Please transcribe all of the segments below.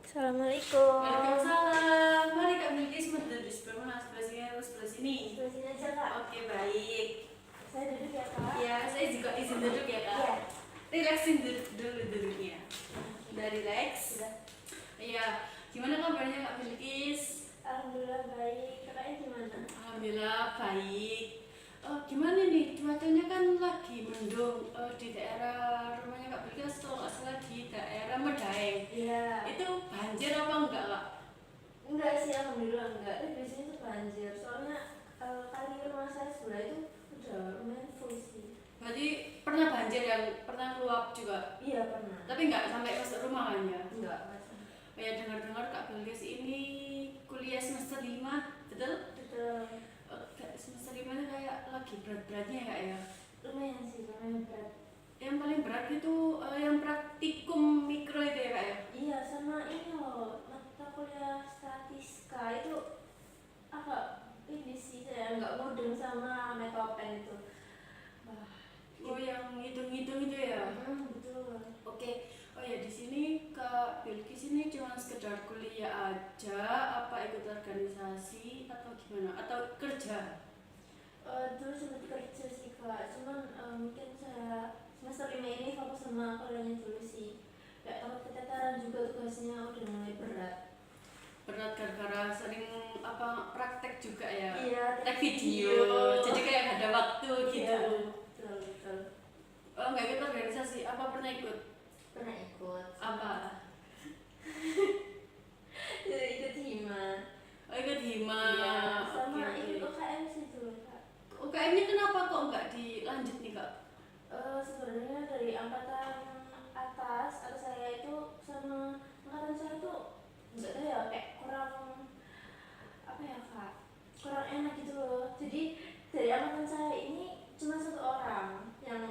Assalamualaikum. Waalaikumsalam. Mari Kak Bilkis berdiri sebelah mana? Sebelah sini atau sebelah sini? Sebelah sini aja, Kak. Oke, baik. Saya duduk ya, Kak. Ya, saya juga izin duduk ya, Kak. Iya. Relaksin dulu duduknya. Udah relax? Sudah. Iya. Gimana kabarnya Kak Bilkis? Alhamdulillah baik. Kakaknya gimana? Alhamdulillah baik. Gimana nih cuacanya kan lagi mendung di daerah rumahnya Kak Bilkis, kalau nggak salah di daerah Medaeng. Iya. Itu banjir apa enggak Kak? Enggak sih, alhamdulillah enggak. Tapi biasanya tuh banjir. Soalnya kali rumah saya sebelah itu udah lumayan full sih. Berarti pernah banjir yang pernah keluar juga? Iya, pernah. Tapi nggak sampai masuk rumah kan ya? Enggak, masa. Ya dengar-dengar Kak Bilkis ini kuliah semester 5, betul? Betul. Semester 5 nya kayak lagi berat-beratnya ya Kak ya? Lumayan sih, lumayan berat. Yang paling berat itu yang praktikum mikro itu ya Kak ya? Iya, sama ini loh, mata kuliah statistika itu agak ini sih, saya nggak mudeng sama metopen itu. Wah, Oh yang hitung-hitung itu ya? betul. Oke, oh ya di sini Kak Bilkis ini cuma sekedar kuliah aja, apa ikut organisasi atau gimana? Atau kerja? Dulu sempat kerja sih, Kak, cuman mungkin saya semester 5 ini fokus sama kuliahnya dulu sih. Kayak takut keteteran juga, tugasnya udah mulai berat. Berat gara-gara sering apa praktek juga ya? Iya, Praktek video, jadi kayak nggak ada waktu gitu. Iya, betul. Oh nggak ikut organisasi, apa pernah ikut? Pernah ikut. Apa? Ikut hima. Oh ikut hima. Iya, sama Oke, ikut oke. UKM sih dulu, Kak. UKM-nya kenapa kok nggak dilanjut nih Kak? Sebenarnya dari angkatan atas atau saya itu sama angkatan saya tuh nggak tahu ya, kayak kurang apa ya, Kak, kurang enak gitu loh. Jadi dari angkatan saya ini cuma satu orang yang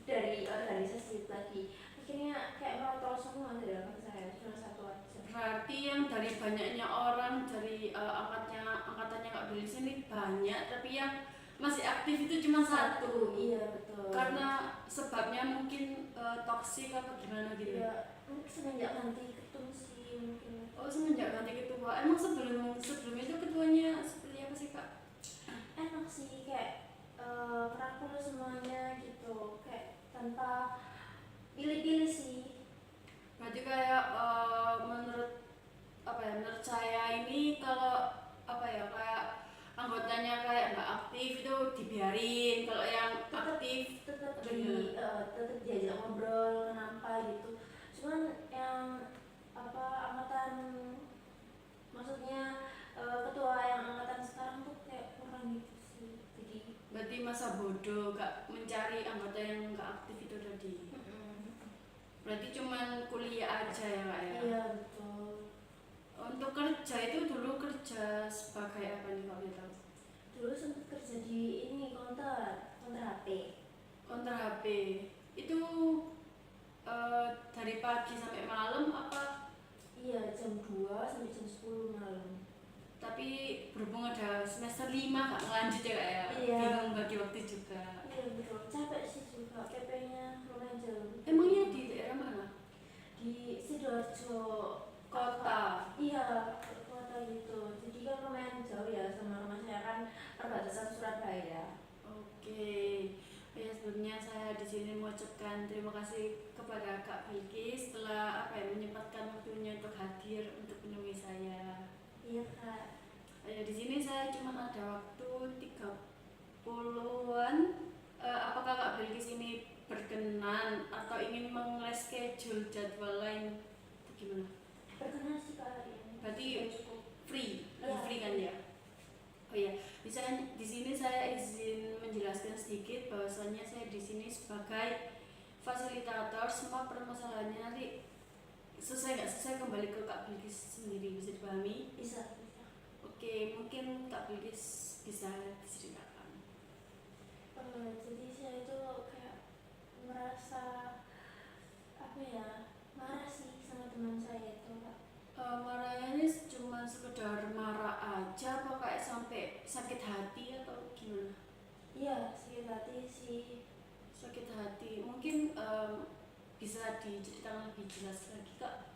dari organisasi tadi, akhirnya kayak merotol semua. Dari angkatan saya cuma satu aja. Berarti yang dari banyaknya orang dari angkatannya Kak Bilkis ini banyak, tapi yang masih aktif itu cuma satu. Iya, betul. Karena sebabnya mungkin toksik atau gimana gitu. Ya, mungkin semenjak ganti ketum sih mungkin. Oh semenjak ganti ketua, emang sebelum itu ketuanya seperti apa sih Kak? Enak sih, kayak merangkul semuanya gitu, kayak tanpa pilih-pilih sih. Berarti kayak menurut saya ini kalau apa ya kayak anggotanya kayak nggak aktif itu dibiarin, kalau yang aktif tetap gimana? tetap diajak ngobrol kenapa gitu. Cuman yang apa angkatan, maksudnya ketua yang angkatan sekarang tuh kayak kurang gitu sih. Jadi Berarti masa bodoh gak mencari anggota yang nggak aktif itu tadi. Berarti cuman kuliah aja ya Kak ya? iya, betul. Untuk kerja itu dulu kerja sebagai apa nih Kak boleh tahu? Dulu sempat kerja di ini counter HP. Konter HP itu dari pagi sampai malam apa? Iya, jam 2 sampai jam 10 malam. Tapi berhubung ada semester 5 gak ngelanjut ya Kak ya? Iya. Bingung bagi waktu juga. Iya, betul. Capek sih juga, PP-nya lumayan jauh. Emangnya di daerah mana? Di Sidoarjo Kota. Iya, kota gitu. Jadi kan lumayan jauh ya sama rumah saya, kan perbatasan Surabaya. Oke. Ya sebelumnya saya di sini mengucapkan terima kasih kepada Kak Bilkis telah menyempatkan waktunya untuk hadir untuk menemui saya. Iya, Kak. Ya di sini saya cuma ada waktu 30-an. Apakah Kak Bilkis ini berkenan atau ingin nge-reschedule jadwal lain? Itu gimana? Berkenan sih, Kak, hari ini. Berarti Sudah cukup. free, Iya. free kan ya? Oh iya, di sini saya izin menjelaskan sedikit bahwasanya saya di sini sebagai fasilitator. Semua permasalahannya nanti selesai nggak selesai kembali ke Kak Bilkis sendiri, bisa dipahami? Bisa. Oke, mungkin Kak Bilkis bisa diceritakan. Jadi saya itu kayak merasa apa ya, marah sih sama teman saya itu, Kak. Marahnya ini cuma sekedar marah aja apa kayak sampai sakit hati atau gimana? Iya, sakit hati sih. Sakit hati, mungkin bisa diceritakan lebih jelas lagi Kak?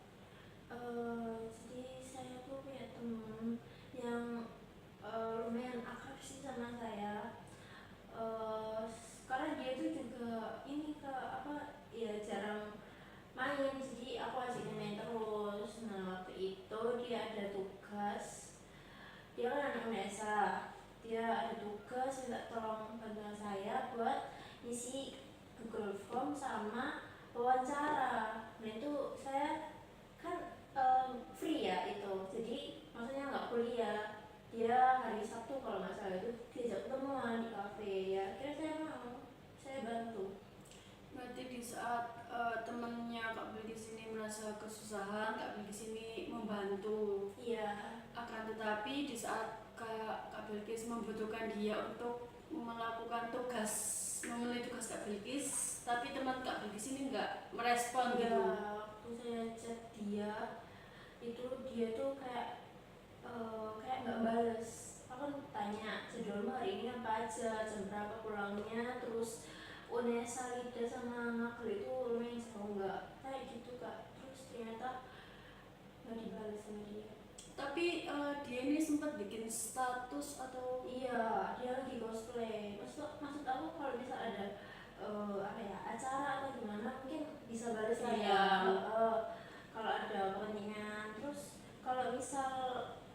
dia ada tugas minta tolong bantuan saya buat isi Google Form sama wawancara. Nah itu saya kan free ya itu, jadi maksudnya nggak kuliah. Dia hari Sabtu kalau nggak salah itu diajak ketemuan di kafe, ya kira saya mau, saya bantu. Berarti di saat temennya Kak Bilkis ini merasa kesusahan, Kak Bilkis ini membantu. Iya. Akan tetapi di saat kayak Kak Bilkis membutuhkan dia untuk melakukan tugas, memenuhi tugas Kak Bilkis, tapi teman Kak Bilkis ini nggak merespon Iya, gitu. waktu saya chat dia itu dia tuh kayak kayak nggak bales. Aku kan tanya jadwalmu hari ini apa aja, jam berapa pulangnya, terus Unesa Lida sama Magel itu lumayan jauh nggak, kayak gitu Kak. Terus ternyata nggak dibales sama dia. Tapi dia ini sempat bikin status atau Iya, dia lagi cosplay. Maksud aku kalau bisa ada apa ya, acara atau gimana mungkin bisa bales lah ya. Iya. Kalau ada kepentingan. Terus kalau misal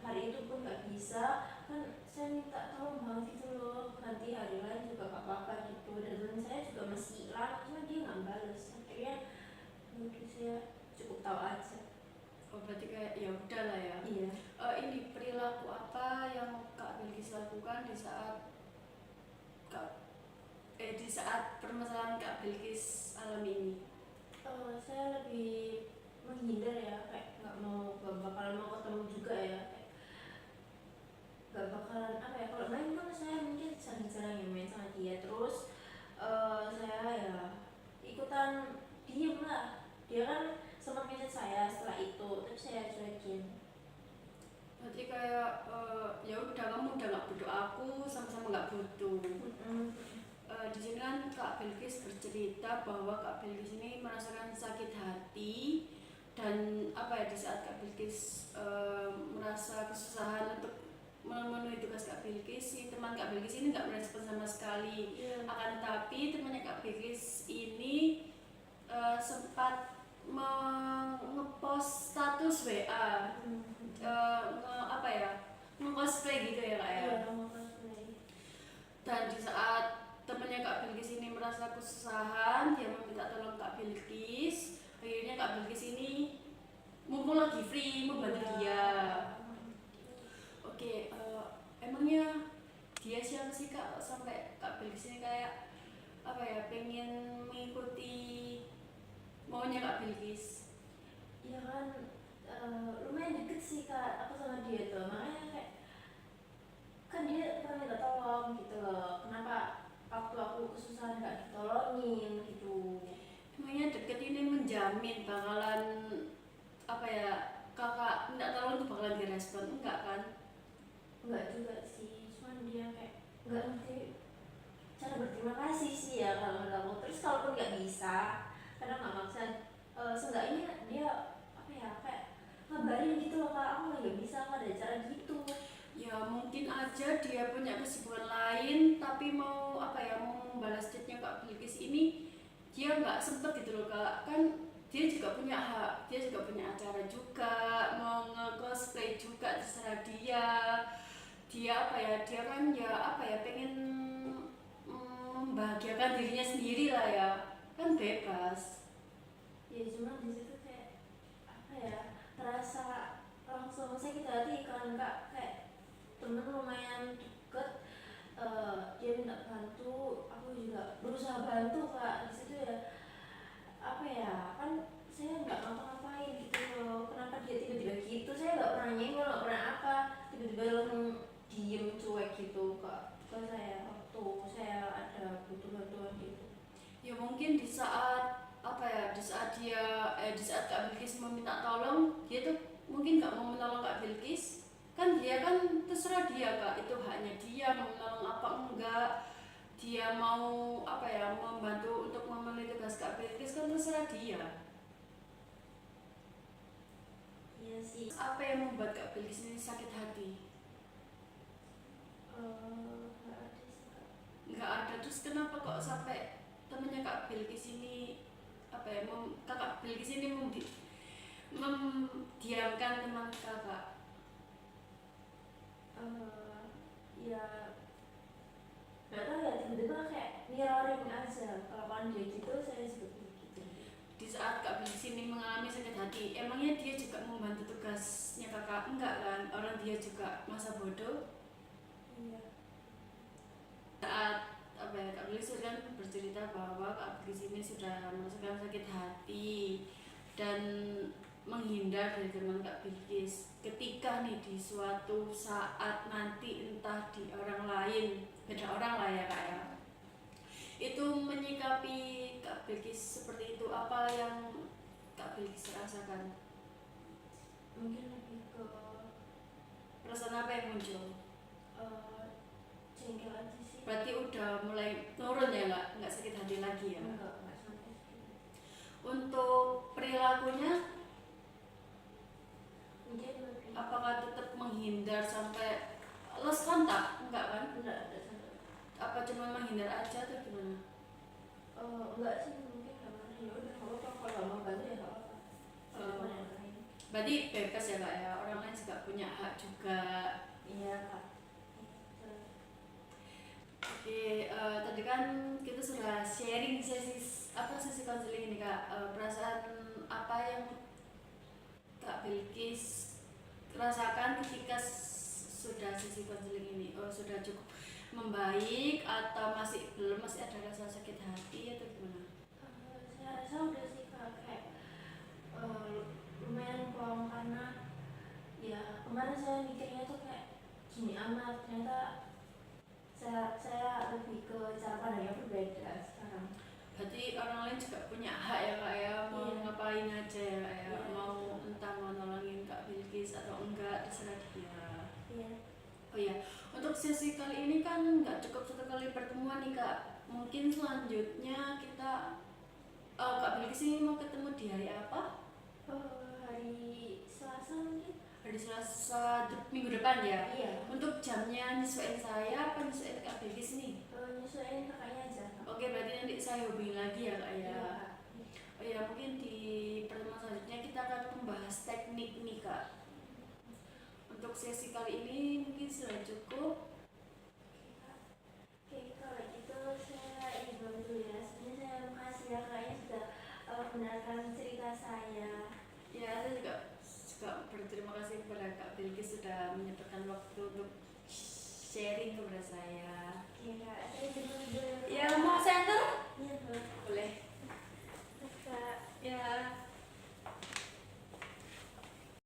hari itu pun nggak bisa, kan saya minta tolong banget gitu loh, nanti hari lain juga gak apa-apa gitu. Dan teman saya juga masih lama, cuma dia nggak bales. Akhirnya mungkin saya cukup tahu aja. oh berarti kayak ya udah lah ya. Iya. Ini perilaku apa yang Kak Bilkis lakukan di saat di saat permasalahan Kak Bilkis alami ini? Saya lebih menghindar ya, kayak gak bakalan mau ketemu juga ya, kayak gak bakalan apa ya, kalau main kan saya mungkin jarang-jarang ya main sama dia. Terus saya ya ikutan diem lah. Dia kan sempat message saya setelah itu, tapi saya cuekin. Berarti kayak ya udah kamu udah nggak butuh aku, sama-sama nggak butuh. Di sini kan Kak Bilkis bercerita bahwa Kak Bilkis ini merasakan sakit hati dan apa ya, di saat Kak Bilkis merasa kesusahan untuk memenuhi tugas Kak Bilkis, si teman Kak Bilkis ini nggak merespon sama sekali. Iya. Akan tetapi temannya Kak Bilkis ini sempat ngepost status WA, apa ya, nge-cosplay gitu ya Kak ya. Iya, kamu cosplay. Dan di saat temannya Kak Bilkis ini merasa kesusahan, dia meminta tolong Kak Bilkis. Akhirnya Kak Bilkis ini mumpung lagi free membantu dia. Oke, emangnya dia siapa sih Kak sampai Kak Bilkis ini kayak apa ya, pengen mengikuti maunya Kak Bilkis? Iya kan, lumayan deket sih Kak aku sama dia tuh, makanya kayak kan dia pernah minta tolong gitu loh, kenapa waktu aku kesusahan gak ditolongin gitu. Emangnya deket ini menjamin bakalan apa ya, kakak minta tolong tuh bakalan direspon? Enggak kan? Enggak juga sih, cuman dia kayak nggak ngerti cara berterima kasih sih ya kalau menurut aku. Terus kalaupun nggak bisa, kadang nggak maksa, seenggaknya dia apa ya, kayak ngabarin gitu loh Kak, aku nggak bisa, aku ada acara gitu. Ya mungkin aja dia punya kesibukan lain, tapi mau apa ya, mau membalas chatnya Kak Bilkis ini dia nggak sempet gitu loh Kak. Kan dia juga punya hak, dia juga punya acara juga, mau nge-cosplay juga, terserah dia. Dia apa ya, dia kan ya apa ya, pengen membahagiakan dirinya sendiri lah ya, kan bebas. Ya cuma di situ kayak apa ya, terasa langsung sakit hati kan Kak, kayak temen lumayan deket, dia minta bantu, aku juga berusaha bantu Kak. Di situ ya apa ya, kan saya nggak ngapa-ngapain gitu loh, kenapa dia tiba-tiba gitu, saya nggak pernah nyenggol, nggak pernah apa, tiba-tiba langsung diem cuek gitu Kak ke saya waktu saya ada butuh bantuan gitu. Ya mungkin di saat apa ya, di saat di saat Kak Bilkis meminta tolong, dia tuh mungkin nggak mau menolong Kak Bilkis. Kan dia kan terserah dia Kak, itu haknya dia mau menolong apa enggak. Dia mau apa ya, membantu untuk memenuhi tugas Kak Bilkis, kan terserah dia. Iya sih. Apa yang membuat Kak Bilkis ini sakit hati? Nggak ada sih Kak. Nggak ada. Terus kenapa kok sampai temennya Kak Bilkis ini apa ya, Kakak Bilkis ini memdiamkan teman kakak? Ya tiba-tiba kayak mirroring aja kelakuan dia gitu, saya juga gitu. Di saat Kak Bilkis ini mengalami sakit hati, emangnya dia juga membantu tugasnya kakak? Enggak kan, orang dia juga masa bodoh. Iya. Saat apa ya, Kak Bilkis kan bercerita bahwa Kak Bilkis ini sudah merasakan sakit hati dan menghindar dari teman Kak Bilkis. Ketika nih di suatu saat nanti entah di orang lain, beda orang lah ya Kak ya, itu menyikapi Kak Bilkis seperti itu, apa yang Kak Bilkis rasakan? Mungkin lebih ke Perasaan apa yang muncul? jengkel aja sih. Berarti udah mulai turun ya, nggak sakit hati lagi ya? Enggak sampai segitu. Untuk perilakunya, Mungkin lebih apakah tetap menghindar sampai lost kontak? Enggak kan? enggak ada sampai. Apa cuma menghindar aja atau gimana? Enggak sih, mungkin karena ya udah nggak apa-apa, kalau mau bantu ya nggak apa-apa. Sama yang lain. Berarti bebas ya Kak ya, orang lain juga punya hak juga. Iya kak. Oke, tadi kan kita sudah sharing sesi konseling ini Kak. Perasaan apa yang Kak Bilkis rasakan ketika sudah sesi konseling ini? Sudah cukup membaik atau masih belum, masih ada rasa sakit hati atau gimana? Saya rasa udah sih kak, kayak lumayan plong, karena ya kemarin saya mikirnya tuh kayak gini amat, ternyata saya lebih ke cara pandangnya berbeda sekarang. Berarti orang lain juga punya hak ya Kak ya, mau Iya. ngapain aja ya Kak ya, Iya. mau entah mau nolongin Kak Bilkis atau enggak, terserah dia. Iya. Oh iya, untuk sesi kali ini kan nggak cukup satu kali pertemuan nih Kak. Mungkin selanjutnya kita Kak Bilkis ini mau ketemu di hari apa? Hari Selasa mungkin. Hari Selasa minggu depan ya. Iya. Untuk jamnya nyesuaiin saya apa nyesuaiin Kak Bilkis nih? Nyesuaiin kakaknya aja. Oke, berarti nanti saya hubungi lagi ya Kak ya. Iya. Oh ya, mungkin di pertemuan selanjutnya kita akan membahas teknik nih Kak. Untuk sesi kali ini mungkin sudah cukup. Oke, kalau gitu saya izin dulu ya. Sebenarnya saya makasih ya kakaknya sudah mendengarkan cerita saya. Ya, saya juga berterima kasih kepada Kak Bilkis sudah menyempatkan waktu untuk sharing kepada saya. Oke kak, saya izin dulu